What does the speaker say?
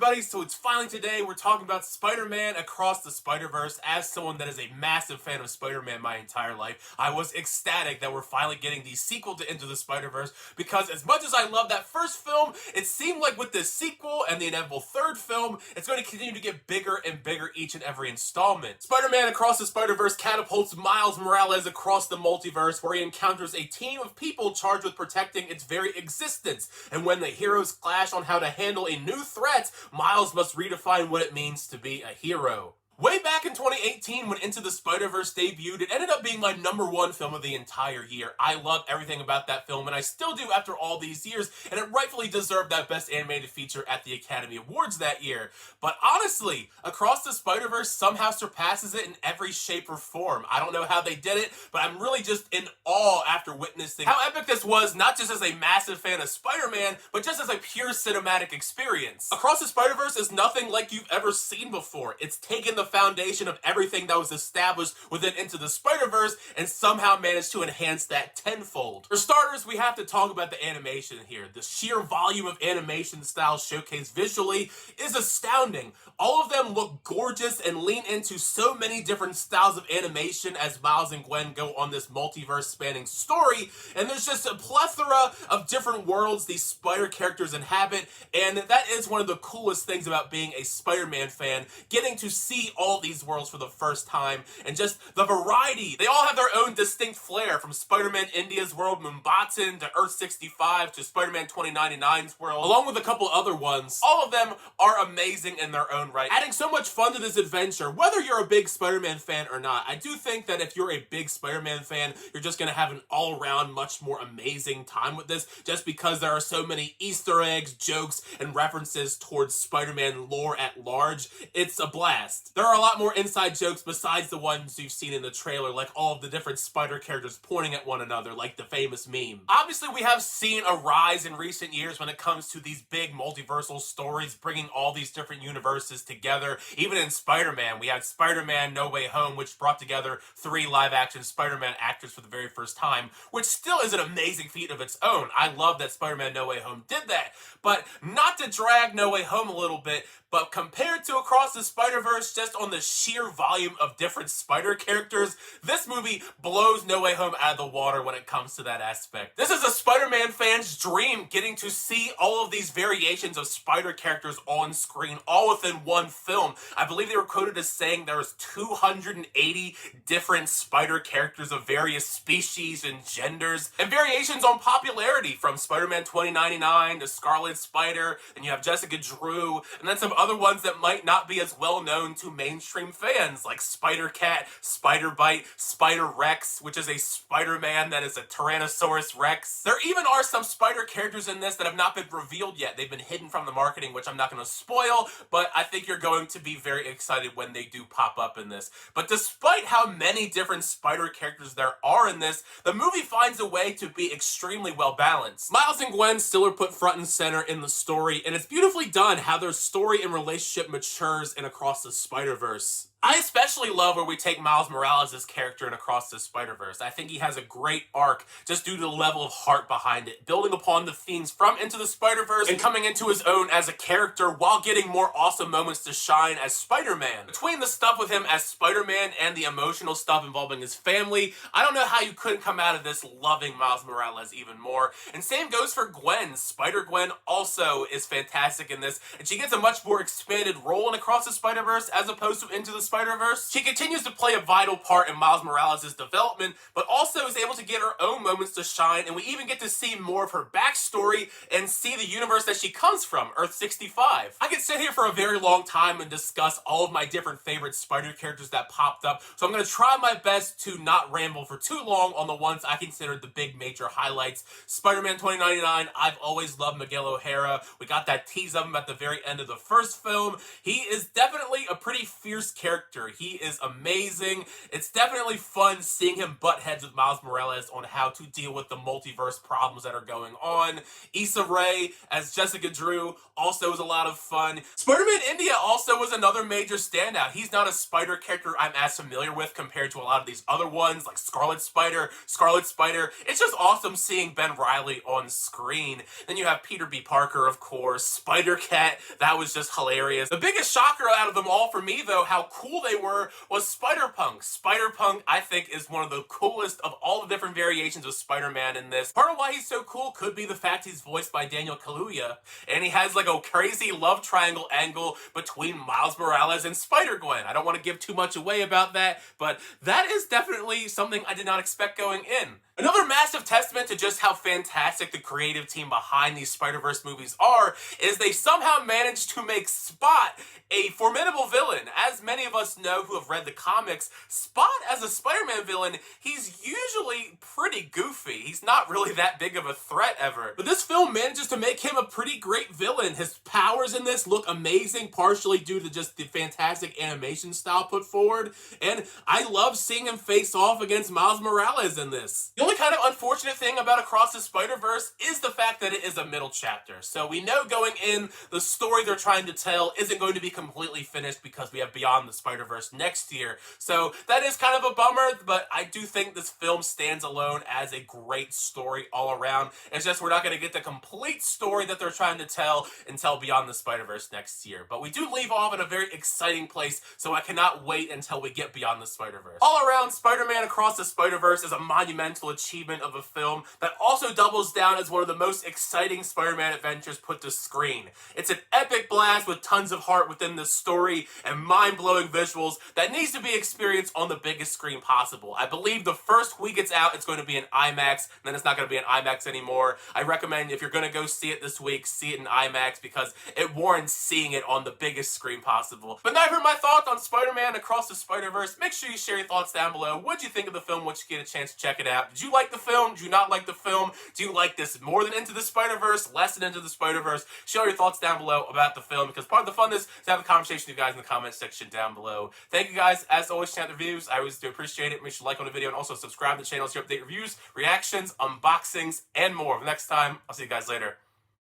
everybody, so it's finally today. We're talking about Spider-Man Across the Spider-Verse. As someone that is a massive fan of Spider-Man my entire life, I was ecstatic that we're finally getting the sequel to Into the Spider-Verse, because as much as I love that first film, it seemed like with this sequel and the inevitable third film, it's going to continue to get bigger and bigger each and every installment. Spider-Man Across the Spider-Verse catapults Miles Morales across the multiverse, where he encounters a team of people charged with protecting its very existence. And when the heroes clash on how to handle a new threat, Miles must redefine what it means to be a hero. Way back in 2018, when Into the Spider-Verse debuted, it ended up being my #1 film of the entire year. I love everything about that film, and I still do after all these years, and it rightfully deserved that Best Animated Feature at the Academy Awards that year. But honestly, Across the Spider-Verse somehow surpasses it in every shape or form. I don't know how they did it, but I'm really just in awe after witnessing how epic this was, not just as a massive fan of Spider-Man, but just as a pure cinematic experience. Across the Spider-Verse is nothing like you've ever seen before. It's taken the foundation of everything that was established within Into the Spider-Verse and somehow managed to enhance that tenfold. For starters, we have to talk about the animation here. The sheer volume of animation styles showcased visually is astounding. All of them look gorgeous and lean into so many different styles of animation as Miles and Gwen go on this multiverse spanning story, and there's just a plethora of different worlds these Spider characters inhabit, and that is one of the coolest things about being a Spider-Man fan, getting to see all these worlds for the first time, and just the variety. They all have their own distinct flair, from Spider-Man India's world, Mumbattan, to Earth 65, to Spider-Man 2099's world, along with a couple other ones. All of them are amazing in their own right, adding so much fun to this adventure. Whether you're a big Spider-Man fan or not, I do think that if you're a big Spider-Man fan, you're just gonna have an all-around much more amazing time with this, just because there are so many Easter eggs, jokes, and references towards Spider-Man lore at large. It's a blast. There are a lot more inside jokes besides the ones you've seen in the trailer, like all of the different Spider characters pointing at one another, like the famous meme. Obviously, we have seen a rise in recent years when it comes to these big multiversal stories, bringing all these different universes together. Even in Spider-Man, we had Spider-Man No Way Home, which brought together 3 live-action Spider-Man actors for the very first time, which still is an amazing feat of its own. I love that Spider-Man No Way Home did that, but not to drag No Way Home a little bit, but compared to Across the Spider-Verse, just on the sheer volume of different Spider characters, this movie blows No Way Home out of the water when it comes to that aspect. This is a Spider-Man fan's dream, getting to see all of these variations of Spider characters on screen, all within one film. I believe they were quoted as saying there's 280 different Spider characters of various species and genders, and variations on popularity, from Spider-Man 2099 to Scarlet Spider, and you have Jessica Drew, and then some other ones that might not be as well known to mainstream fans, like Spider-Cat, Spider-Bite, Spider-Rex, which is a Spider-Man that is a Tyrannosaurus Rex. There even are some Spider characters in this that have not been revealed yet. They've been hidden from the marketing, which I'm not going to spoil, but I think you're going to be very excited when they do pop up in this. But despite how many different Spider characters there are in this, the movie finds a way to be extremely well balanced. Miles and Gwen still are put front and center in the story, and it's beautifully done how their story and relationship matures in Across the Spider-Verse. I especially love where we take Miles Morales' character in Across the Spider-Verse. I think he has a great arc just due to the level of heart behind it, building upon the themes from Into the Spider-Verse and coming into his own as a character while getting more awesome moments to shine as Spider-Man. Between the stuff with him as Spider-Man and the emotional stuff involving his family, I don't know how you couldn't come out of this loving Miles Morales even more. And same goes for Gwen. Spider-Gwen also is fantastic in this, and she gets a much more expanded role in Across the Spider-Verse as opposed to Into the Spider-Verse. She continues to play a vital part in Miles Morales' development, but also is able to get her own moments to shine, and we even get to see more of her backstory and see the universe that she comes from, Earth 65. I could sit here for a very long time and discuss all of my different favorite Spider characters that popped up, so I'm going to try my best to not ramble for too long on the ones I consider the big major highlights. Spider-Man 2099, I've always loved Miguel O'Hara. We got that tease of him at the very end of the first film. He is definitely a pretty fierce character character. He is amazing. It's definitely fun seeing him butt heads with Miles Morales on how to deal with the multiverse problems that are going on. Issa Rae as Jessica Drew also was a lot of fun. Spider-Man India also was another major standout. He's not a Spider character I'm as familiar with compared to a lot of these other ones like Scarlet Spider. It's just awesome seeing Ben Reilly on screen. Then you have Peter B. Parker, of course, Spider-Cat. That was just hilarious. The biggest shocker out of them all for me, though, how cool they were, was Spider-Punk. Spider-Punk, I think, is one of the coolest of all the different variations of Spider-Man in this. Part of why he's so cool could be the fact he's voiced by Daniel Kaluuya, and he has like a crazy love triangle angle between Miles Morales and Spider-Gwen. I don't want to give too much away about that, but that is definitely something I did not expect going in. Another massive testament to just how fantastic the creative team behind these Spider-Verse movies are is they somehow managed to make Spot a formidable villain. As many of us know who have read the comics, Spot as a Spider-Man villain, he's usually pretty goofy. He's not really that big of a threat ever. But this film manages to make him a pretty great villain. His powers in this look amazing, partially due to just the fantastic animation style put forward. And I love seeing him face off against Miles Morales in this. The only kind of unfortunate thing about Across the Spider-Verse is the fact that it is a middle chapter. So we know going in, the story they're trying to tell isn't going to be completely finished because we have Beyond the Spider-Verse next year. So that is kind of a bummer, but I do think this film stands alone as a great story all around. It's just we're not going to get the complete story that they're trying to tell until Beyond the Spider-Verse next year. But we do leave off in a very exciting place, so I cannot wait until we get Beyond the Spider-Verse. All around, Spider-Man Across the Spider-Verse is a monumental achievement of a film that also doubles down as one of the most exciting Spider-Man adventures put to screen. It's an epic blast with tons of heart within the story and mind-blowing visuals that needs to be experienced on the biggest screen possible. I believe the first week it's out, it's going to be in IMAX, then it's not going to be in IMAX anymore. I recommend if you're going to go see it this week, see it in IMAX because it warrants seeing it on the biggest screen possible. But now I've heard my thoughts on Spider-Man Across the Spider-Verse. Make sure you share your thoughts down below. What'd you think of the film once you get a chance to check it out? Did you like the film? Do you not like the film? Do you like this more than Into the Spider-Verse? Less than Into the Spider-Verse? Share your thoughts down below about the film because part of the fun is to have a conversation with you guys in the comment section down below. Thank you guys, as always, channel reviews. I always do appreciate it. Make sure to like on the video and also subscribe to the channel to update reviews, reactions, unboxings, and more. Next time, I'll see you guys later.